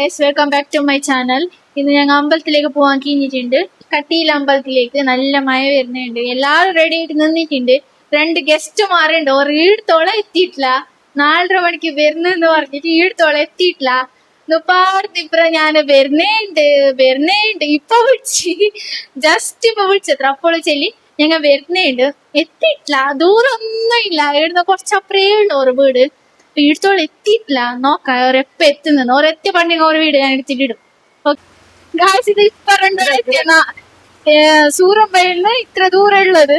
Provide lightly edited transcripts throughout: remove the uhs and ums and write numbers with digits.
Guys, welcome back to my channel. ഇന്ന് ഞങ്ങൾ അമ്പലത്തിലേക്ക് പോകാൻ കഴിഞ്ഞിട്ടുണ്ട്. കട്ടിയില അമ്പലത്തിലേക്ക് നല്ല മഴ വരുന്നുണ്ട്. എല്ലാവരും റെഡി ആയിട്ട് നിന്നിട്ടുണ്ട്. 2 ഗസ്റ്റുമാരുണ്ട്. ഒരു ഈടത്തോളം എത്തിയിട്ടില്ല. 4:30 മണിക്ക് വരുന്നെന്ന് പറഞ്ഞിട്ട് ഈടത്തോളം എത്തിയിട്ടില്ല. പാടത്തിപ്പുറം ഞാൻ വരുന്നേണ്ട് ഇപ്പൊ വിളിച്ച് ജസ്റ്റ് ഇപ്പൊ വിളിച്ചത്ര അപ്പോൾ ചെല്ലി ഞങ്ങൾ വരുന്നേണ്ട്. എത്തിയിട്ടില്ല, ദൂരം ഒന്നും ഇല്ല. ഇവിടുന്ന് കുറച്ചപ്പറേ ഉള്ളു ഒരു വീട്. വീടത്തോളം എത്തിയിട്ടില്ല. നോക്കാം ഒരെപ്പ എത്തുന്നു. ഒരെത്തി പണ്ടെങ്കിൽ ഒരു വീട് ഞാൻ എടുത്തിട്ടിടും. ഇത് ഇപ്പൊ 2 സൂറമ്പയിന്ന് ഇത്ര ദൂരം ഉള്ളത്.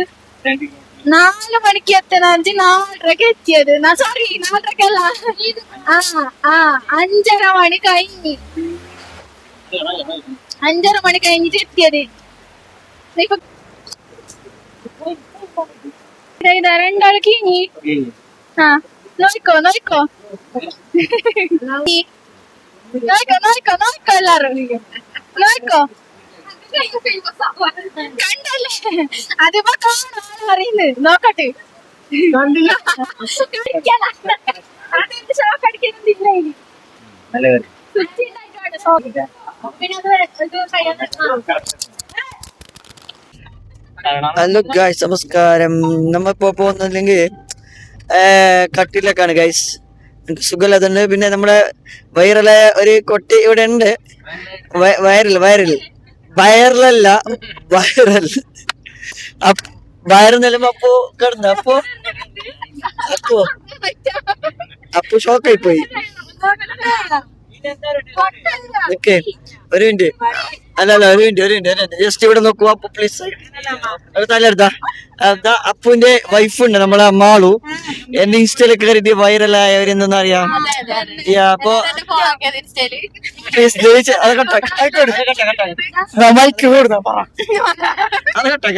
4 മണിക്ക് എത്തണമെങ്കിൽ 4:30 എത്തിയത്. സോറി, 4:30 ആ 5:30 മണി കഴിഞ്ഞ് 5:30 മണി കഴിഞ്ഞിട്ട് എത്തിയത്. ഇപ്പൊ 2 കഴിഞ്ഞ്. ആ നോക്കോ എല്ലാരും നോക്കോ. കണ്ടല്ലേ, അതിപ്പോ കാണാൻ അറിയുന്നത്. നോക്കട്ടെ, ഷോക്ക് അടിക്കുന്നില്ല. ഹലോ ഗൈസ്, നമസ്കാരം. നമ്മളിപ്പോ പോകുന്നില്ലെങ്കിൽ കട്ടിലൊക്കെയാണ് ഗൈസ്. എനിക്ക് സുഖമില്ലാതുണ്ട്. പിന്നെ നമ്മുടെ വൈറലായ ഒരു കൊട്ടി ഇവിടെ ഉണ്ട്. വൈറലല്ല വയറ് നിലമ്പോ അപ്പോ കിടന്നു. അപ്പോ ഷോക്കായി പോയി. ഓക്കെ, ഒരു മിനിറ്റ്. അല്ല ഒരു മിനിറ്റ് ജസ്റ്റ് ഇവിടെ നോക്കൂ. അപ്പൊ പ്ലീസ് തലെടുത്താ. അപ്പുവിന്റെ വൈഫുണ്ട്, നമ്മളെ മാളു. എന്റെ ഇൻസ്റ്റയിൽ കയറിയിട്ട് വൈറലായവരെന്തെന്ന് അറിയാം. അപ്പൊ അത് കട്ടാക്കി.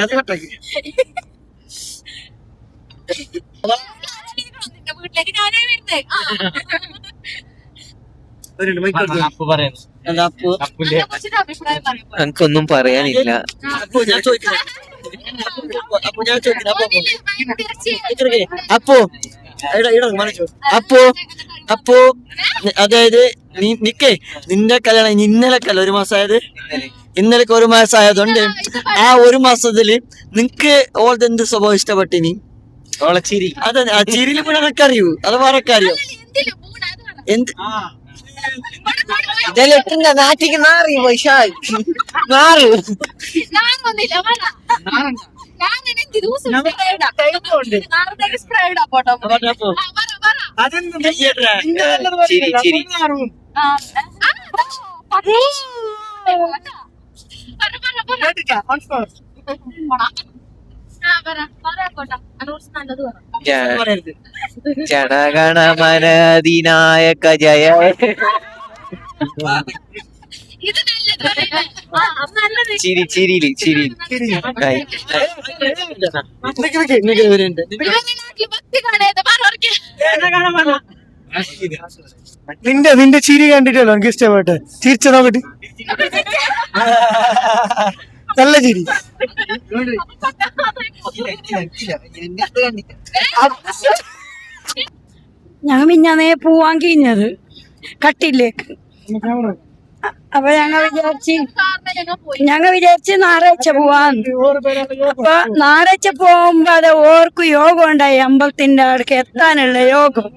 എനിക്കൊന്നും പറയാനില്ല. അപ്പോ അതായത് നിക്കേ, നിന്റെ കല്യാണം ഇന്നലെക്കല്ല 1 മാസമായത്. ഇന്നലേക്ക് 1 മാസമായതുകൊണ്ട് ആ 1 മാസത്തില് നിനക്ക് ഓളത് എന്ത് സ്വഭാവം ഇഷ്ടപ്പെട്ടിനി? ഓളെ ചിരി. അതെ, ആ ചിരിയിൽ പിന്നെ അതൊക്കെ അറിയൂ. അത് വേറെ അറിയോ? എന്ത് നാട്ടിക്ക് നാറി നാറ് ചിരി. ജനഗണമനധിനായക ജയ. ചിരി. നിന്റെ ചിരി കണ്ടിട്ടല്ലോ എനിക്ക് ഇഷ്ടപ്പെട്ട്. ചിരിച്ച നോക്കട്ടെ, നല്ല ചിരി. ഞങ്ങൾ മിഞ്ഞാന്നേ പോവാൻ കഴിഞ്ഞത് കട്ടിലേക്ക്. അപ്പൊ ഞങ്ങൾ വിചാരിച്ച് ഞായറാഴ്ച പോവാൻ. അപ്പൊ ഞായറാഴ്ച പോകുമ്പോ അത് ഓർക്കും യോഗം ഉണ്ടായി, അമ്പലത്തിന്റെ അടുക്ക് എത്താനുള്ള യോഗം.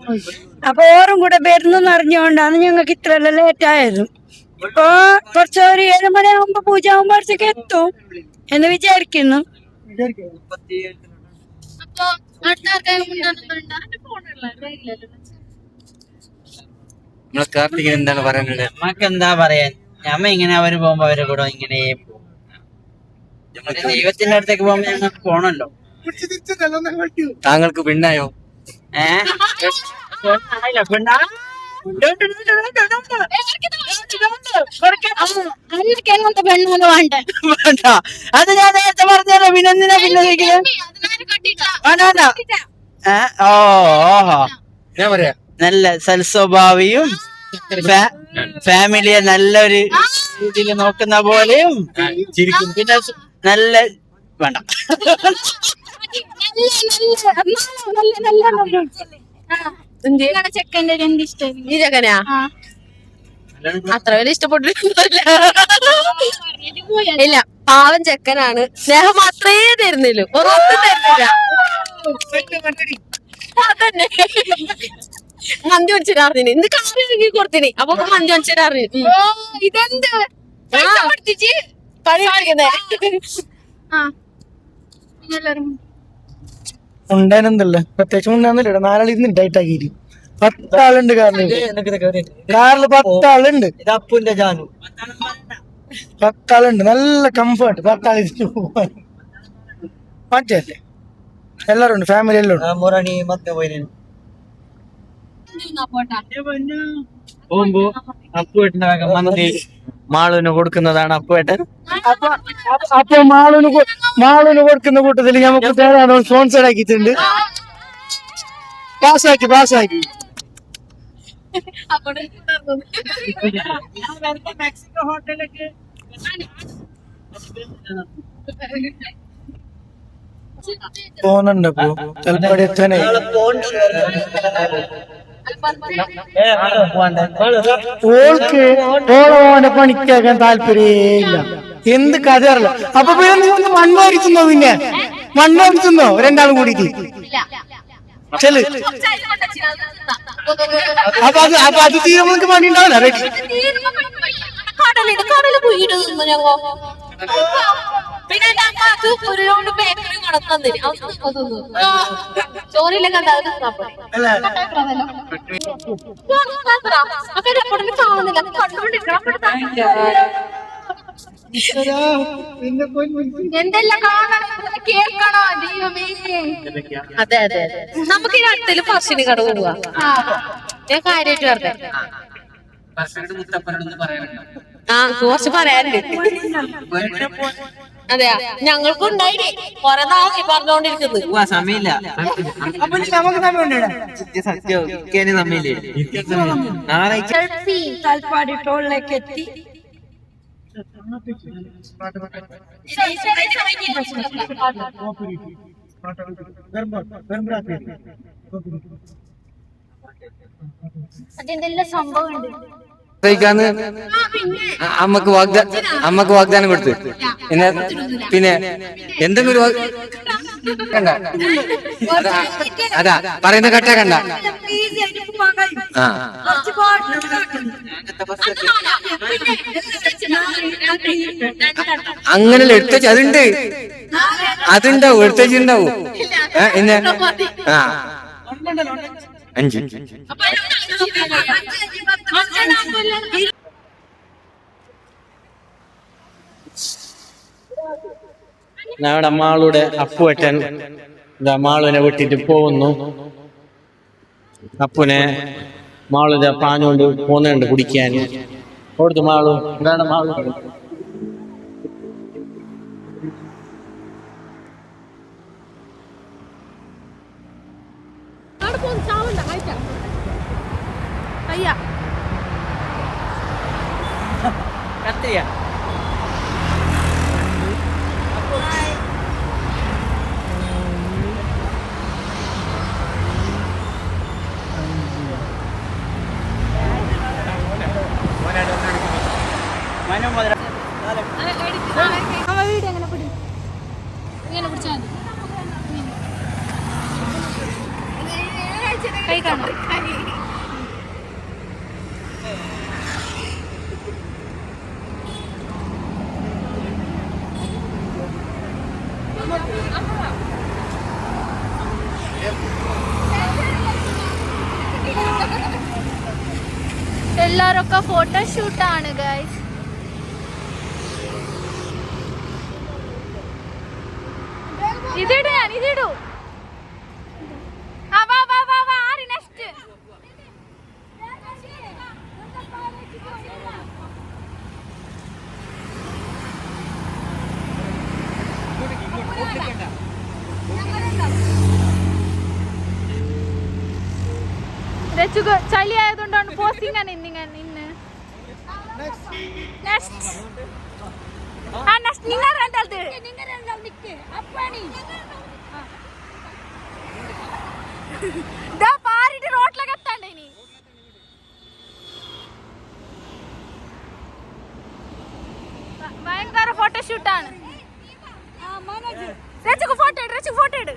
അപ്പൊ ഓറും കൂടെ വരുന്നെന്ന് അറിഞ്ഞുകൊണ്ടാണ് ഞങ്ങൾക്ക് ഇത്രയെല്ലാം ലേറ്റ് ആയത്. ഇപ്പൊ കുറച്ചൊരു 7 മണിയാകുമ്പോ പൂജ ആകുമ്പോഴത്തേക്ക് എത്തും എന്ന് വിചാരിക്കുന്നു. നമ്മളെ കാർത്തികൻ എന്താണ് പറയുന്നത്? നമുക്ക് എന്താ പറയാൻ? നമ്മ ഇങ്ങനെ അവര് പോകുമ്പോ അവരെ കൂടെ ഇങ്ങനെ പോകും. ദൈവത്തിന്റെ അടുത്തേക്ക് പോകുമ്പോ ഞങ്ങൾക്ക് പോണല്ലോ. താങ്കൾക്ക് പെണ്ണായോ? അത് ഞാൻ നേരത്തെ പറഞ്ഞല്ലോ. പിന്നെന്തിനാ പിന്നെ ഞാൻ പറയാ, നല്ല സൽസ്വഭാവിയും ഫാമിലിയെ നല്ലൊരു രീതിയിൽ നോക്കുന്ന പോലെയും ചിരിക്കും. പിന്നെ നല്ല വേണ്ട, ചെക്കൻ്റെ എന്ത് ഇഷ്ടം? ഈ ചെക്കനാ അത്ര വലിയ ഇഷ്ടപ്പെട്ടില്ല. ഇല്ല, പാവം ചെക്കനാണ്. സ്നേഹം മാത്രമേ തരുന്നില്ലു, ഒന്നും തരുന്നില്ല. അതന്നെ മന്തി വെച്ചിട്ടറിഞ്ഞു, ഇന്ന് കാറി കൊടുത്തിനി, അപ്പൊ മന്തി വെച്ചിട്ടറിഞ്ഞു. ഇതെന്ത് പണി പഠിക്കുന്നേ. ഉണ്ടായിരുന്നല്ലേ പ്രത്യേകിച്ച് ഉണ്ടായിരുന്നില്ല. 4 ഇരുന്ന് ടൈറ്റ് ആക്കിയിട്ട് 10 ആളുണ്ട് കാറിൽ. കാറിൽ 10 ആളുണ്ട്. ഇത് അപ്പുന്റെ ജാനു. 10 ആളുണ്ട്. നല്ല കംഫർട്ട്. 10 ആൾ ഇരുന്ന് പോവാൻ മറ്റല്ലേ. എല്ലാരും ഉണ്ട്, ഫാമിലി എല്ലാം ഉണ്ട്. മുറണി ಮತ್ತೆ പോയി പോകുമ്പോ അപ്പുവേട്ടന്റെ വക മന്തി മാളുവിന് കൊടുക്കുന്നതാണ് അപ്പുവേട്ടൻ. അപ്പൊ മാളുന് കൊടുക്കുന്ന കൂട്ടത്തിൽ നമുക്ക് തേടാനോ സ്പോൺസർ ആക്കിയിട്ടുണ്ട്. പാസ്സാക്കി പോകുന്നുണ്ട്. അപ്പൊ തലപ്പടി എത്താനേ ഓൾക്ക് ഓളോനെ പണിക്കാക്കാൻ താല്പര്യമില്ല. എന്ത് കഥ അറിയില്ല. അപ്പൊ പിന്നെ നിങ്ങൾ മണ്ണോരിക്കുന്നോ? പിന്നെ മണ്ണോരിക്കുന്നോ 2 ആളും കൂടിയിട്ട് ചെല്. അപ്പൊ അത് തീരുമ്പോ നിങ്ങൾക്ക് പണി ഉണ്ടാവില്ല. റെഡി കടലിൽ പോയിട്ട് തിന്നു ഞങ്ങ. പിന്നെ എന്റെ അമ്മക്ക് ഒരു റൗണ്ട് ബേക്കറി നടത്തന്നില്ല. ചോറില്ല കണ്ട കാണുന്നില്ല, എന്തെല്ലാം കാണണം, കേൾക്കണോ? ദൈവമേ. അതെ അതെ അതെ. നമുക്ക് ഈ അടുത്തല് ഫർഷിന് കട പോവാ. ഞാൻ കാര്യമായിട്ട് പറഞ്ഞേ. കുറച്ച് പറയാനുണ്ട്. അതെയാ, ഞങ്ങൾക്കും ഉണ്ടായില്ലേ കൊറേ നാളെ പറഞ്ഞോണ്ടിരിക്കുന്നത്. സമയമില്ല, സത്യം സമയമില്ലേ. നാളെ തൽപ്പാടി ടോളിലേക്ക് എത്തി. അതെന്തെല്ലാം സംഭവം ഉണ്ട്. അമ്മക്ക് വാഗ്ദാനം കൊടുത്ത് പിന്നെ എന്തെങ്കിലും കണ്ട അതാ പറയുന്ന കട്ട കണ്ട. അങ്ങനെ എടുത്തേച്ച് അതുണ്ടാവും, എടുത്തേച്ചുണ്ടാവും. പിന്നെ 5 നമ്മുടെ മാളുടെ അപ്പുവേട്ടൻ മാളുവിനെ വിട്ടിട്ട് പോകുന്നു. അപ്പുനെ മാളുടെ പാഞ്ഞുകൊണ്ട് പോകുന്നുണ്ട് കുടിക്കാൻ. കൊടുത്തു മാളു. എന്താണ് മാളു? കത്തിയ കൈ കാണാം. എല്ലാരൊക്കെ ഫോട്ടോഷൂട്ടാണ് ഗൈസ്. ഇതിടൂ, ഇതിടൂ. ആരി നെക്സ്റ്റ്. ചളി ആയതുകൊണ്ടാണ് പോസ്റ്റിംഗ് ആണ് ഇന്ന്. നിങ്ങൾ രണ്ടാളത് പാറിട്ട് റോട്ടിലൊക്കെ എത്താണ്ട് ഇനി. ഭയങ്കര ഫോട്ടോഷൂട്ടാണ്. ഫോട്ടോ ഇട്.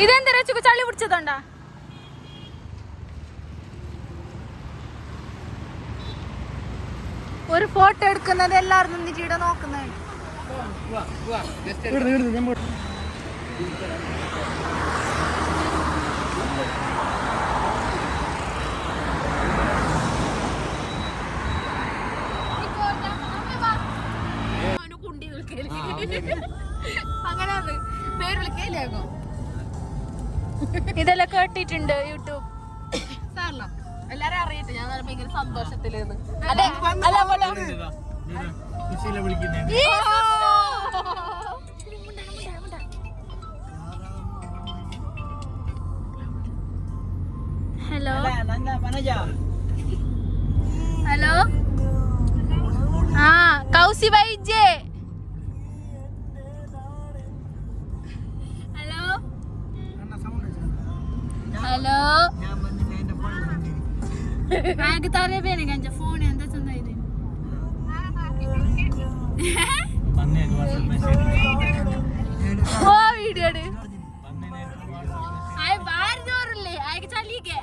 ഇതെന്താ രച്ചുക്ക് ചളി പിടിച്ചതുണ്ടാ? ഒരു ഫോട്ടോ എടുക്കുന്നത് എല്ലാവരും നിന്നിട്ട് ഇവിടെ നോക്കുന്നത്. അങ്ങനെ പേര് വിളിക്കയില്ലേക്കോ? ഇതെല്ലാം കേട്ടിട്ടുണ്ട് യൂട്യൂബ്. സാറല്ല എല്ലാരും അറിയട്ടെ, ഞാൻ ഭയങ്കര സന്തോഷത്തില്. ഹലോ ഹലോ ആ കൗസി വൈജേ. ഹലോ ഹലോ ആകെ താരേ പേനെ കഞ്ച ഫോൺ എന്താ ചെന്നായത്? ഓ വീഡിയോ ബാരി ചോറില്ലേ ആകെ ചലിക്കേ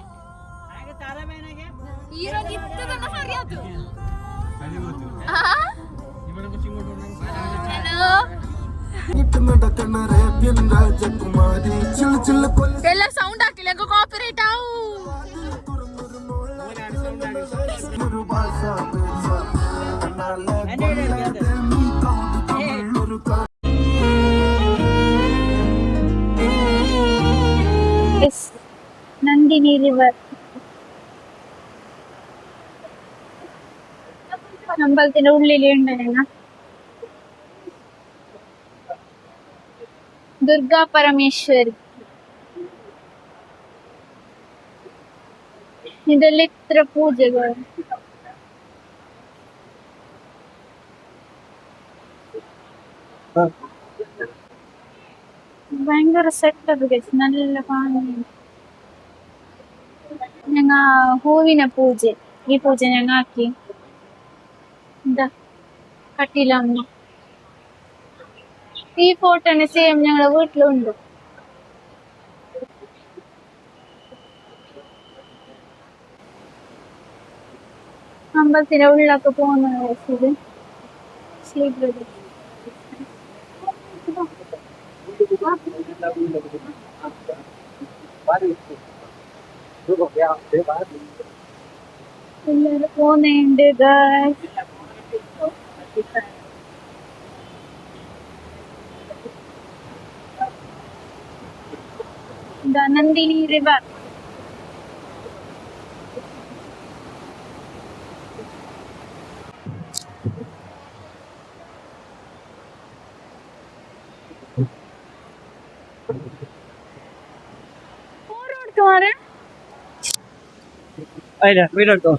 ഈരോജ് ഇത്ത തന്നെ പറയാത്തു. ഹലോ എല്ലാം സൗണ്ട് ആക്കില്ല, കോപ്പറേറ്റ് ആവൂ. നന്ദിനി റിവർ അമ്പലത്തിന്റെ ഉള്ളിലുണ്ട്. ദുർഗാ പരമേശ്വരി. ഇതെല്ലാം ഇത്ര പൂജകൾ. ഭയങ്കര സെറ്റപ്പ്, നല്ല പാങ്ങ. ഞങ്ങ ഹൂവിന പൂജ, ഈ പൂജ ഞങ്ങ ആക്കി. എന്താ കട്ടിലമ്മ. ഈ ഫോട്ടോന് സെയിം ഞങ്ങളുടെ വീട്ടിലുണ്ട്. അമ്പലത്തിന്റെ ഉള്ളിലൊക്കെ പോകുന്നത് എല്ലാരും പോകുന്നുണ്ട്. നന്ദിനി റിവർ. വീടെടുത്തോ.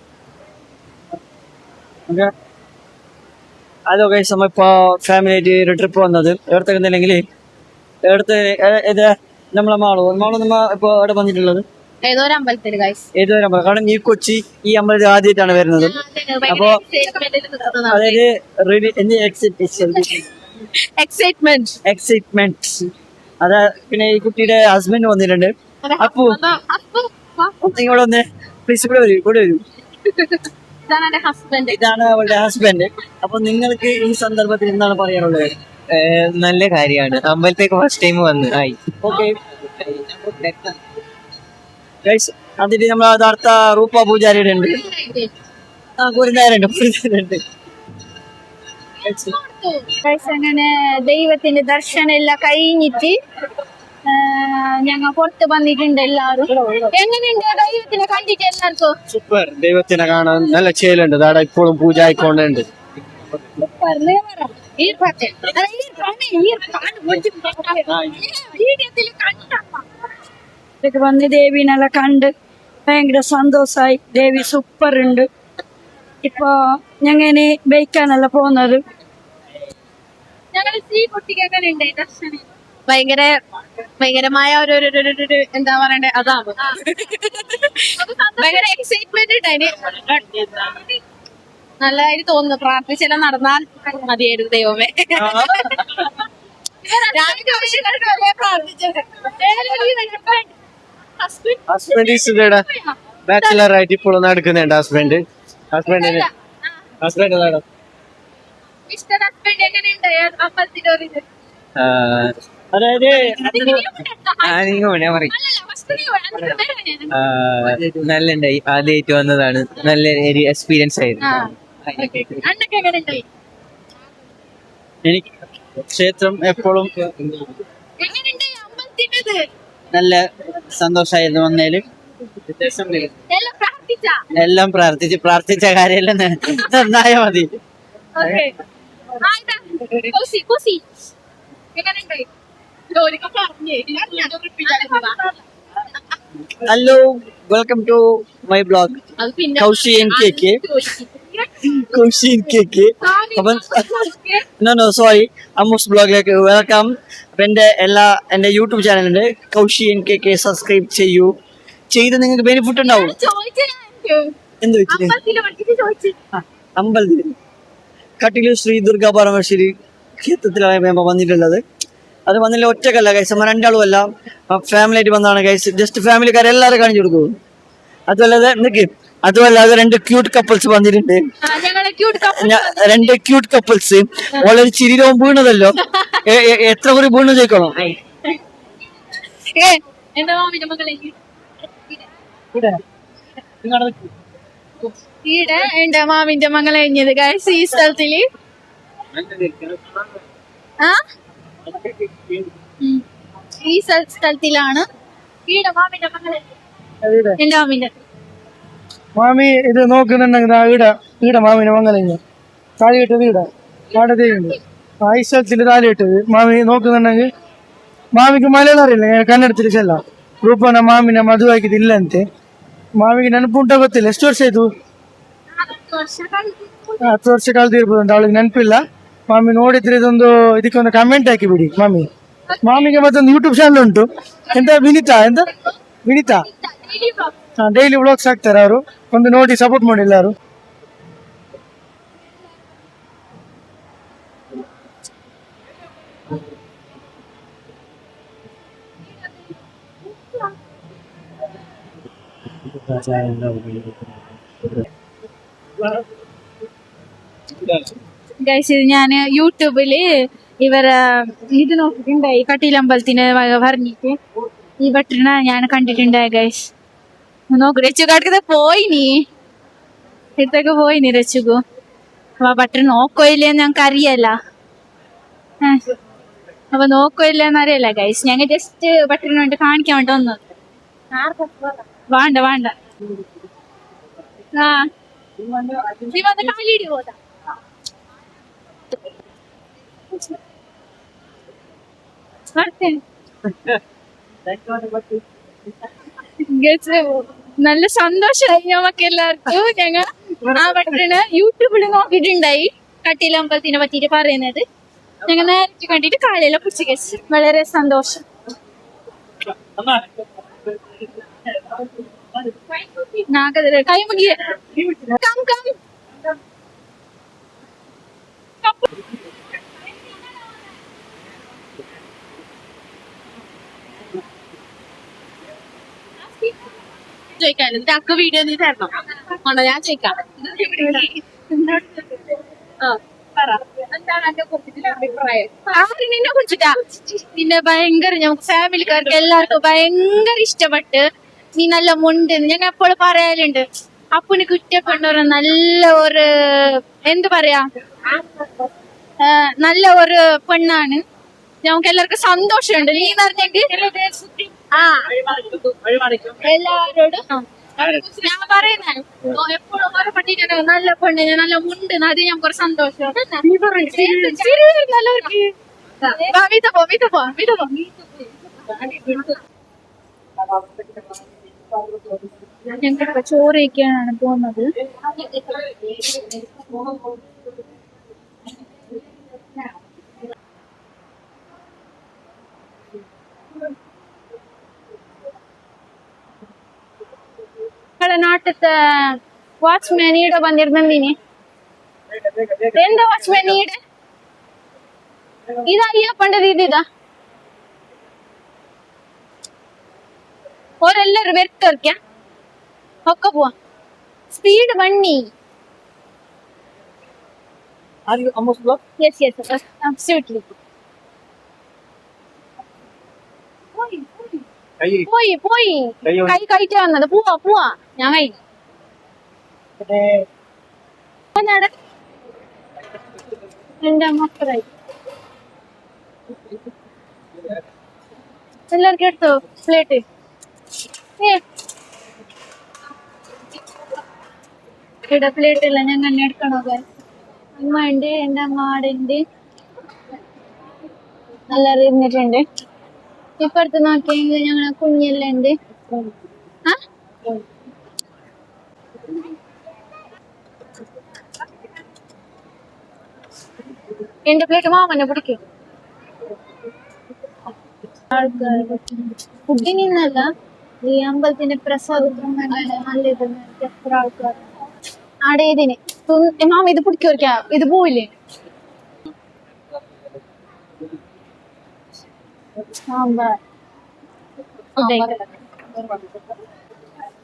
ഹലോ ഗൈസ്, നമ്മളിപ്പോ ഫാമിലി ആയിട്ട് ഒരു ട്രിപ്പ് വന്നത്. എവിടത്തേക്കുന്നില്ലെങ്കിൽ എവിടത്തെ ഇത് നമ്മളെ മാളു നമ്മ ഇപ്പൊ എവിടെ വന്നിട്ടുള്ളത്? ഏതോ ഒരു അമ്പലത്തില് ഗൈസ്. ഏതോ ഒരു അമ്പലം. കാരണം ഈ കൊച്ചി ഈ അമ്പലത്തിൽ ആദ്യമായിട്ടാണ് വരുന്നത്. അപ്പൊ അതായത് എക്സൈറ്റ്മെന്റ്. അതാ പിന്നെ ഈ കുട്ടിയുടെ ഹസ്ബൻഡ് വന്നിട്ടുണ്ട്. അപ്പു ഇങ്ങോട്ട് വന്നേ പ്ലീസ്. കൂടെ വരൂ. ഇതാണ് അവളുടെ ഹസ്ബൻഡ്. അപ്പൊ നിങ്ങൾക്ക് ഈ സന്ദർഭത്തിൽ എന്താണ് പറയാനുള്ളത്? നല്ല കാര്യമാണ്. അമ്പലത്തേക്ക് ഫസ്റ്റ് ടൈം വന്ന് ആയി. ഓക്കെ ഗൈസ്, അതിന് നമ്മൾ അടുത്ത റൂപ പൂജാരിയുടെ ഉണ്ട്. കുരുന്നേരുണ്ട്. അങ്ങനെ ദൈവത്തിന്റെ ദർശനം എല്ലാം കഴിഞ്ഞിട്ട് ഞങ്ങൾ പുറത്ത് വന്നിട്ടുണ്ട്. എല്ലാരും എങ്ങനെയുണ്ട് ദൈവത്തിനെ കണ്ടിട്ട്? എല്ലാവർക്കും സൂപ്പർ. ദൈവത്തിനെ കാണാൻ നല്ല ചേലുണ്ട്. അവിടെ ഇപ്പോഴും പൂജ ആയിക്കൊണ്ടുണ്ട്. വന്ന് ദേവിനെല്ലാം കണ്ട് ഭയങ്കര സന്തോഷായി. ദേവി സൂപ്പർ ഉണ്ട്. ഇപ്പൊ ഞങ്ങനെ ബൈക്കാണല്ലോ പോകുന്നത്. ഞങ്ങള് സ്ത്രീ കുട്ടിക്ക് എങ്ങനെ ഉണ്ട് ദർശനം? ഭയങ്കരമായ ഒരു എന്താ പറയണ്ടേ, അതാണ് ഭയങ്കര എക്സൈറ്റ്മെന്റ് ഉണ്ടായിന്. നല്ലതായിട്ട് തോന്നുന്നു. പ്രാർത്ഥിച്ചെല്ലാം നടന്നാൽ മതിയായിരുന്നു ദൈവമേ. ഹസ്ബൻഡ് ഈസിയുടെ ബാച്ചിലർ ആയിട്ട് ഇപ്പോൾ നടക്കുന്നുണ്ട്. ഹസ്ബൻഡിന് മിസ്റ്റർ ഹസ്ബൻഡ് എങ്ങനെയുണ്ട് അമ്പലത്തിന്റെ ഒരു ഇത്? അതായത് നല്ലുണ്ടായി. ആദ്യമായിട്ട് വന്നതാണ്. നല്ല ഒരു എക്സ്പീരിയൻസ് ആയിരുന്നു. അന്നൊക്കെ എങ്ങനെ ഉണ്ടായി? എനിക്ക് ക്ഷേത്രം എപ്പോഴും എങ്ങനെയുണ്ട് അമ്പലത്തിൻ്റെത്? നല്ല സന്തോഷമായിരുന്നു. വന്നേല് എല്ലാം പ്രാർത്ഥിച്ചാ? എല്ലാം പ്രാർത്ഥിച്ച കാര്യമെല്ലാം നന്നായ മതി. ഓക്കേ. ആ, ഇതാ. കുസി. എങ്ങനെയുണ്ടായി? ജോലിക്ക് പറഞ്ഞേ. Hello, welcome to my blog അത് പിന്നെ Kaushi N K K. No sorry, Ammu's ബ്ലോഗിലേക്ക് വെൽക്കം. അപ്പൊ എന്റെ യൂട്യൂബ് ചാനലുണ്ട് Kaushi N K K. Subscribe ചെയ്യൂ. ചെയ്ത് നിങ്ങൾക്ക് ബെനിഫിറ്റ് ഉണ്ടാവും. എന്ത് വെച്ചിട്ട് അമ്പലത്തില് കട്ടില് ശ്രീ ദുർഗാ പരമേശ്വരി ക്ഷേത്രത്തിലാണ് ഞാൻ വന്നിട്ടുള്ളത്. അത് വന്നില്ല ഒറ്റക്കല്ല ഗൈസ്, നമ്മൾ രണ്ടാളും അല്ല, ഫാമിലി ആയിട്ട് വന്നതാണ് ഗൈസ്. ജസ്റ്റ് ഫാമിലിക്കാരെ എല്ലാവരും കാണിച്ചു കൊടുക്കും. അതുമല്ലാതെ 2 ക്യൂട്ട് കപ്പിൾസ് വന്നിട്ടുണ്ട്. രണ്ട് ക്യൂട്ട് കപ്പിൾസ് വളരെ ചിരിരവും വീണതല്ലോ. എത്ര കുറി വീണ് ചോദിക്കണം. എന്റെ മാമിന്റെ മകളെ ഈടെ എന്റെ മാമിന്റെ മകളെ കഴിഞ്ഞത് ഗൈസ് ഈ സ്ഥലത്തില്. ഈ സ്ഥലത്തിലാണ് ഈടെ മാമിന്റെ മകളെ. എന്റെ മാമിന്റെ മാമി ഇത് നോക്കുന്നുണ്ടെങ്കിൽ ഈട മാമിനെ മംഗലഞ്ഞ താലി കെട്ടത് ഈട പാടത്തേക്കുണ്ട്. ഈ സ്ഥലത്തിൽ താലി കെട്ടത് മാമി നോക്കുന്നുണ്ടെങ്കിൽ ಮಾವಿಗೆ ಮಲೆನಾರಿಲ್ಲ ಕನ್ನಡದಲ್ಲಿ ಚೆಲ್ಲ ರೂಪನ ಮಾಮಿನ ಮದುವೆ ಆಗಿದ್ದಿಲ್ಲ ಅಂತೆ. ಮಾವಿಗೆ ನೆನಪುಂಟ ಗೊತ್ತಿಲ್ಲ. ಎಷ್ಟು ವರ್ಷ ಆಯ್ತು? 10 ವರ್ಷ ಕಳೆದಿರ್ಬೋದು ಅಂತ ಅವಳಿಗೆ ನೆನಪಿಲ್ಲ. ಮಾಮಿ ನೋಡಿದ್ರೆ ಇದೊಂದು ಇದಕ್ಕೊಂದು ಕಮೆಂಟ್ ಹಾಕಿ ಬಿಡಿ. ಮಾಮಿಗೆ ಮತ್ತೊಂದು ಯೂಟ್ಯೂಬ್ ಚಾನಲ್ ಉಂಟು. ಎಂತ ವಿನಿತಾ ಡೈಲಿ ವ್ಲಾಗ್ಸ್ ಹಾಕ್ತಾರೆ ಅವರು. ಒಂದು ನೋಡಿ ಸಪೋರ್ಟ್ ಮಾಡಿ ಎಲ್ಲರೂ. ഗൈസ് ഇത് ഞാൻ യൂട്യൂബില് ഇവരെ ഇത് നോക്കിയിട്ടുണ്ടായി. കട്ടിലമ്പലത്തിന് പറഞ്ഞിട്ട് ഈ ഭട്ടനെ ഞാൻ കണ്ടിട്ടുണ്ടായി ഗൈസ്. നോക്കൂ രച്ചുകാടക്കത്തെ പോയിനി ഇടത്തൊക്കെ പോയിനി രച്ചുകു. അപ്പൊ ഭട്ടൻ നോക്കോ ഇല്ലേന്ന് ഞങ്ങക്ക് അറിയല്ല. അപ്പൊ നോക്കോ ഇല്ലെന്ന് അറിയല്ല ഗൈസ്. ഞങ്ങൾ ജസ്റ്റ് ഭട്ടന് വേണ്ടി കാണിക്കാൻ വേണ്ടി വന്നത്. വേണ്ട നീ വന്ന് കാലിടി പോതാ. നല്ല സന്തോഷമായി നമുക്ക് എല്ലാവർക്കും. ഞങ്ങൾ ആ ഭട്ടന് യൂട്യൂബിൽ നോക്കിയിട്ടുണ്ടായി കട്ടിലമ്പലത്തിനെ പറ്റിട്ട് പറയുന്നത്. ഞങ്ങൾ നേരത്തെ കണ്ടിട്ട് കാലെല്ലാം പിടിച്ച് കഴിച്ചു. വളരെ സന്തോഷം. കൈ മുങ്ങിയ ചോദിക്കാനും അക്ക് വീഡിയോ നീ തരണം. ആണോ ഞാൻ ചോദിക്കാം. നിന്നെ കുറിച്ചിട്ടാ നിന്നെ ഭയങ്കര ഞങ്ങൾക്ക് ഫാമിലിക്കാർക്ക് എല്ലാവർക്കും ഭയങ്കര ഇഷ്ടപ്പെട്ട്. നീ നല്ല മുണ്ട് ഞങ്ങൾ എപ്പോഴും പറയലുണ്ട്. അപ്പന് കുറ്റപ്പെട്ട നല്ല ഒരു എന്ത് പറയാ നല്ല ഒരു പെണ്ണാണ്. ഞങ്ങൾക്ക് എല്ലാവർക്കും സന്തോഷമുണ്ട്. നീ പറഞ്ഞെങ്കിൽ എല്ലാവരോടും ഞാൻ പറയുന്ന എപ്പോഴും ഓരോ പട്ടിട്ട് നല്ല പെണ്ണ് നല്ല മുണ്ട് അത് ഞങ്ങൾക്ക് ഒരു സന്തോഷം. ഞങ്ങൾക്ക് ചോറ് കഴിക്കാനാണ് പോകുന്നത്. നിങ്ങളുടെ നാട്ടിലത്തെ വാച്ച്മാൻ ഈടെ വന്നിരുന്നീനി. എന്താ വാച്ച്മാൻ ഈടെ? ഇതാ അയ്യപ്പണ്ടത് ഇതാ. ഓരെല്ലാരും വെറുതെറിക്ക ഒക്കെ പോവാ. സ്പീഡ് വണ്ടി. Yes yes absolutely. പോയി പോയി കൈ കഴിച്ചാ വന്നത്. പോവാ പോവാ. ഞാൻ കൈ എന്റെ മക്കളായി എല്ലാവർക്കും എടുത്തോ പ്ലേറ്റ്. ഇവിടെ പ്ലേറ്റ് ഇല്ല, ഞാൻ തന്നെ എടുക്കണോ? അമ്മ ഉണ്ട്, എന്റെ അമ്മാടുണ്ട്, എല്ലാരും ഇരുന്നിട്ടുണ്ട്. ഇപ്പുറത്ത് നോക്കിയെങ്കിൽ ഞങ്ങളെ കുഞ്ഞെല്ലാം ഉണ്ട്. എന്റെ പ്ലേറ്റ് മാമനെ പിടിക്കും. ആൾക്കാർ ഫുഡിനല്ല, ഈ അമ്പലത്തിന്റെ പ്രസാദത്തിന് നല്ലത്. എത്ര ആൾക്കാർ അവിടെ ഇതിന് മാമ ഇത് പിടിക്കുക. ഇത് പോവില്ലേ?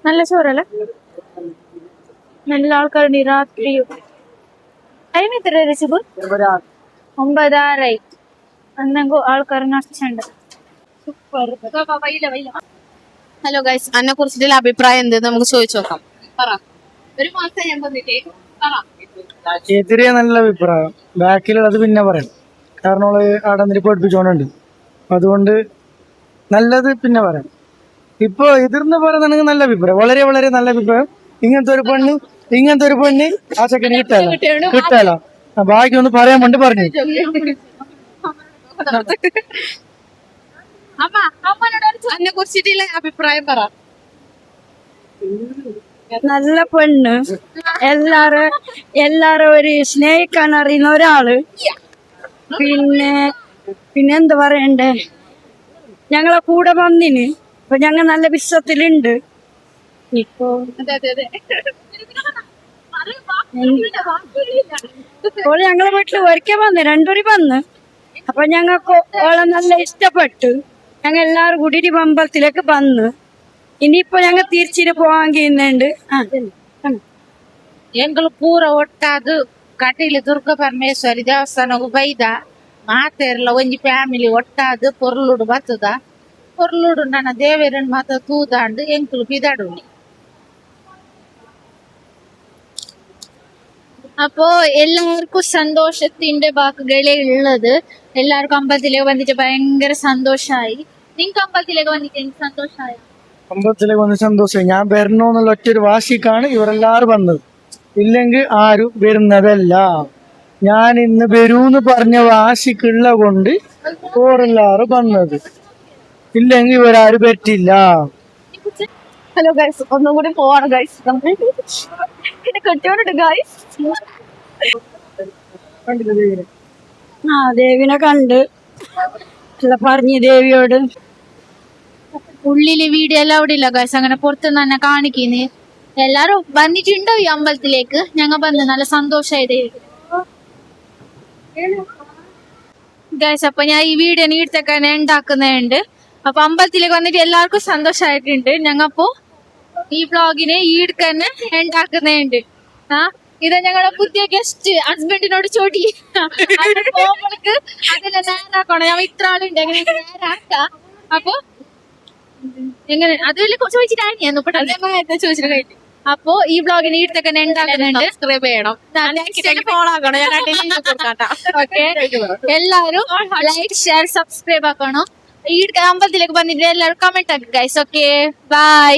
നല്ല ചോറല്ലേ? നല്ല ആൾക്കാരുണ്ട്. രാത്രി ടൈം എത്ര രസിബ്? 9:06. എന്തെങ്കിലും ആൾക്കാർ നഷ്ടമുണ്ട്. സൂപ്പർ. ഹലോ ഗൈസ്, അന്നെ കുറിച്ചിട്ടുള്ള അഭിപ്രായം എന്ത് നമുക്ക് ചോദിച്ചു നോക്കാം. പറ. ഒരു മാസം ഞാൻ വന്നിട്ടേ പറ. എതിരെ നല്ല അഭിപ്രായം. ബാക്കിലുള്ളത് പിന്നെ പറയാം. കാരണം അവള് അവിടെ നിന്ന് പഠിപ്പിച്ചോണ്ടുണ്ട്. അതുകൊണ്ട് നല്ലത് പിന്നെ പറയാം. ഇപ്പൊ എതിർന്ന് പറയുന്നുണ്ടെങ്കിൽ നല്ല അഭിപ്രായം, വളരെ വളരെ നല്ല അഭിപ്രായം. ഇങ്ങനത്തെ ഒരു പെണ്ണ് ആ ചെക്കന് കിട്ടാലോ. ബാക്കി ഒന്ന് പറയാൻ വേണ്ടി പറഞ്ഞു. അന്നെ കുറിച്ചിട്ടുള്ള അഭിപ്രായം പറ. നല്ല പെണ്ണ്, എല്ലാരും ഒരു സ്നേഹിക്കാൻ അറിയുന്ന ഒരാള്. പിന്നെ എന്ത് പറയണ്ടേ, ഞങ്ങളെ കൂടെ വന്നിന്. ഇപ്പൊ ഞങ്ങൾ നല്ല വിശ്വത്തിലുണ്ട്. ഇപ്പൊ ഇപ്പോൾ ഞങ്ങളെ വീട്ടില് ഒരിക്കൽ വന്ന്, രണ്ടൂരി വന്ന്. അപ്പൊ ഞങ്ങൾക്ക് ഓളെ നല്ല ഇഷ്ടപ്പെട്ടു. ഞങ്ങൾ എല്ലാരും കൂടി അമ്പലത്തിലേക്ക് വന്ന്. ഇനിയിപ്പോ ഞങ്ങൾ തിരിച്ചിട്ട് പോവാൻ കഴിയുന്നുണ്ട്. ಎಂಗಳು ಪೂರ ಒಟ್ಟಾದು ಕಟೀಲು ದುರ್ಗ ಪರಮೇಶ್ವರಿ ದೇವಸ್ಥಾನಗೂ ಬೈದ ಮಾತೆರ್ಲ ಒಂಜಿ ಫ್ಯಾಮಿಲಿ ಒಟ್ಟಾದು ಪೊರ್ಲುಡು ಬತ್ತದ. ಪೊರ್ಲುಡು ನನ್ನ ದೇವೇರನ್ ಮಾತ ತೂದಾಂಡು ಎಂಕುಲು ಬಿದಡುನಿ. അപ്പോ എല്ലാവർക്കും സന്തോഷത്തിന്റെ വാക്കുകളേ ഉള്ളത്. എല്ലാവർക്കും അമ്പലത്തിലേക്ക് വന്നിട്ട് ഭയങ്കര സന്തോഷായി. നിങ്ങക്ക് അമ്പലത്തിലേക്ക് വന്നിട്ട് എനിക്ക് സന്തോഷായ? അമ്പലത്തിലേക്ക് വന്ന് സന്തോഷമായി. ഞാൻ വരണോന്നുള്ള ഒറ്റൊരു വാശിക്കാണ് ഇവരെല്ലാരും വന്നത്. ഇല്ലെങ്കിൽ ആരും വരുന്നതല്ല. ഞാൻ ഇന്ന് വരൂന്ന് പറഞ്ഞ വാശിക്കുള്ള കൊണ്ട് ഓരെല്ലാരും വന്നത്. ഇല്ലെങ്കിൽ ഇവരാരും പറ്റില്ല. ഹലോ ഗൈസ്, ഒന്നും കൂടി പോവാണ് ഗൈസ്. എന്റെ കെട്ടിയോണ്ട് ഗൈസ്. ദേവിനെ കണ്ട് പറഞ്ഞു ദേവിയോട്. ഉള്ളില് വീഡിയോ എല്ലാം അവിടെ ഇല്ല ഗൈസ്, അങ്ങനെ പുറത്തുനിന്ന് തന്നെ കാണിക്കുന്നു. എല്ലാരും വന്നിട്ടുണ്ടോ ഈ അമ്പലത്തിലേക്ക്? ഞങ്ങൾ വന്ന് നല്ല സന്തോഷായിട്ട് ഗൈസ്. അപ്പൊ ഞാൻ ഈ വീഡിയോ നീടത്തൊക്കെ ഉണ്ടാക്കുന്നുണ്ട്. അപ്പൊ അമ്പലത്തിലേക്ക് വന്നിട്ട് എല്ലാവർക്കും സന്തോഷമായിട്ടുണ്ട്. ഞങ്ങപ്പോ ഈ വ്ളോഗിനെ ഈടുക്ക് തന്നെ ഉണ്ടാക്കുന്നുണ്ട്. ഇത് ഞങ്ങളുടെ പുതിയ ഗസ്റ്റ് ഹസ്ബൻഡിനോട് ചോടി പോകുമ്പോൾക്ക് അതെല്ലാം നേരാക്കണം. ഞാൻ ഇത്ര ആളുണ്ട്, എങ്ങനെ നേരാക്കാം. അപ്പൊ എങ്ങനെ അതുപോലെ ചോദിച്ചിട്ടാണ് ഞാൻ ചോദിച്ചിട്ട് കഴിഞ്ഞു. അപ്പൊ ഈ വ്ളോഗിന് ഈടുത്തൊക്കെ ഉണ്ടാക്കുന്നുണ്ട്. സബ്സ്ക്രൈബ് ചെയ്യണം, ഫോളോ ആക്കണം. ഓക്കെ, എല്ലാവരും ലൈക്ക് ഷെയർ സബ്സ്ക്രൈബ് ആക്കണം. ഈ അമ്പലത്തിലേക്ക് വന്നിട്ട് എല്ലാവരും കമന്റ് ആക്കി ഗൈസ്. Okay, by.